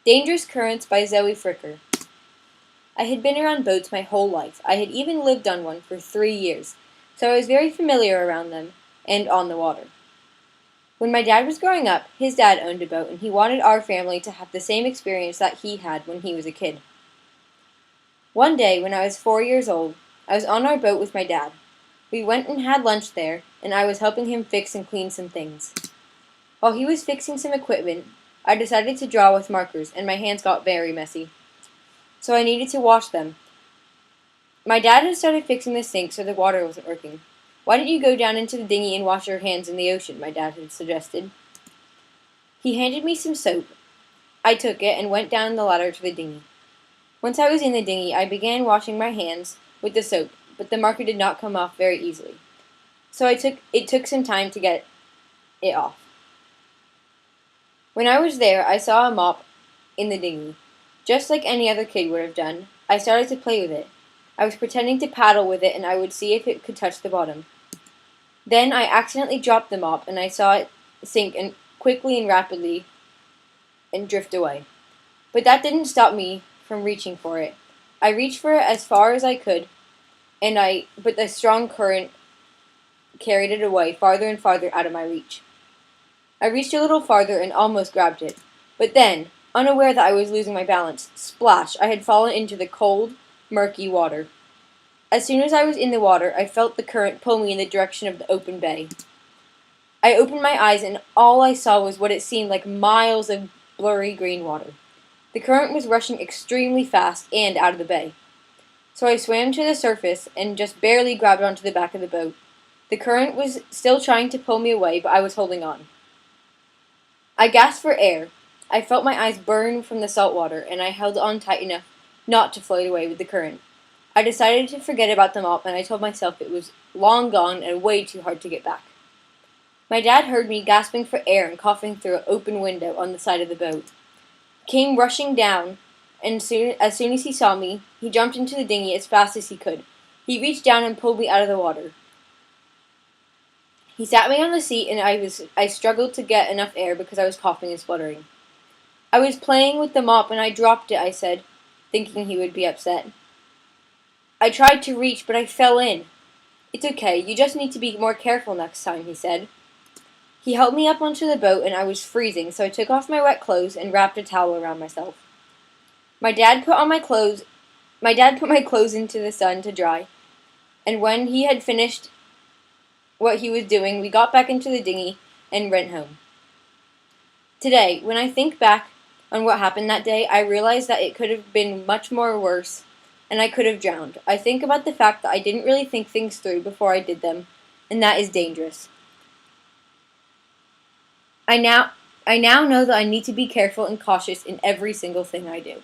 Dangerous Currents by Zoe. I had been around boats my whole life. I had even lived on one for 3 years, so I was very familiar around them and on the water. When my dad was growing up, his dad owned a boat, and he wanted our family to have the same experience that he had when he was a kid. One day, when I was 4 years old, I was on our boat with my dad. We went and had lunch there, and I was helping him fix and clean some things. While he was fixing some equipment, I decided to draw with markers, and my hands got very messy. So I needed to wash them. My dad had started fixing the sink so the water wasn't working. "Why don't you go down into the dinghy and wash your hands in the ocean?" my dad had suggested. He handed me some soap. I took it and went down the ladder to the dinghy. Once I was in the dinghy, I began washing my hands with the soap, but the marker did not come off very easily. So it took some time to get it off. When I was there, I saw a mop in the dinghy. Just like any other kid would have done, I started to play with it. I was pretending to paddle with it, and I would see if it could touch the bottom. Then I accidentally dropped the mop, and I saw it sink and quickly and rapidly and drift away. But that didn't stop me from reaching for it. I reached for it as far as I could, but the strong current carried it away farther and farther out of my reach. I reached a little farther and almost grabbed it. But then, unaware that I was losing my balance, splash, I had fallen into the cold, murky water. As soon as I was in the water, I felt the current pull me in the direction of the open bay. I opened my eyes, and all I saw was what it seemed like miles of blurry green water. The current was rushing extremely fast and out of the bay. So I swam to the surface and just barely grabbed onto the back of the boat. The current was still trying to pull me away, but I was holding on. I gasped for air. I felt my eyes burn from the salt water, and I held on tight enough not to float away with the current. I decided to forget about the mop, and I told myself it was long gone and way too hard to get back. My dad heard me gasping for air and coughing through an open window on the side of the boat. He came rushing down, and as soon as he saw me, he jumped into the dinghy as fast as he could. He reached down and pulled me out of the water. He sat me on the seat, and I struggled to get enough air because I was coughing and spluttering. "I was playing with the mop and I dropped it," I said, thinking he would be upset. "I tried to reach, but I fell in." "It's okay, you just need to be more careful next time," he said. He helped me up onto the boat, and I was freezing, so I took off my wet clothes and wrapped a towel around myself. My dad put my clothes into the sun to dry, and when he had finished what he was doing, we got back into the dinghy and went home. Today, when I think back on what happened that day, I realize that it could have been much more worse, and I could have drowned. I think about the fact that I didn't really think things through before I did them, and that is dangerous. I now know that I need to be careful and cautious in every single thing I do.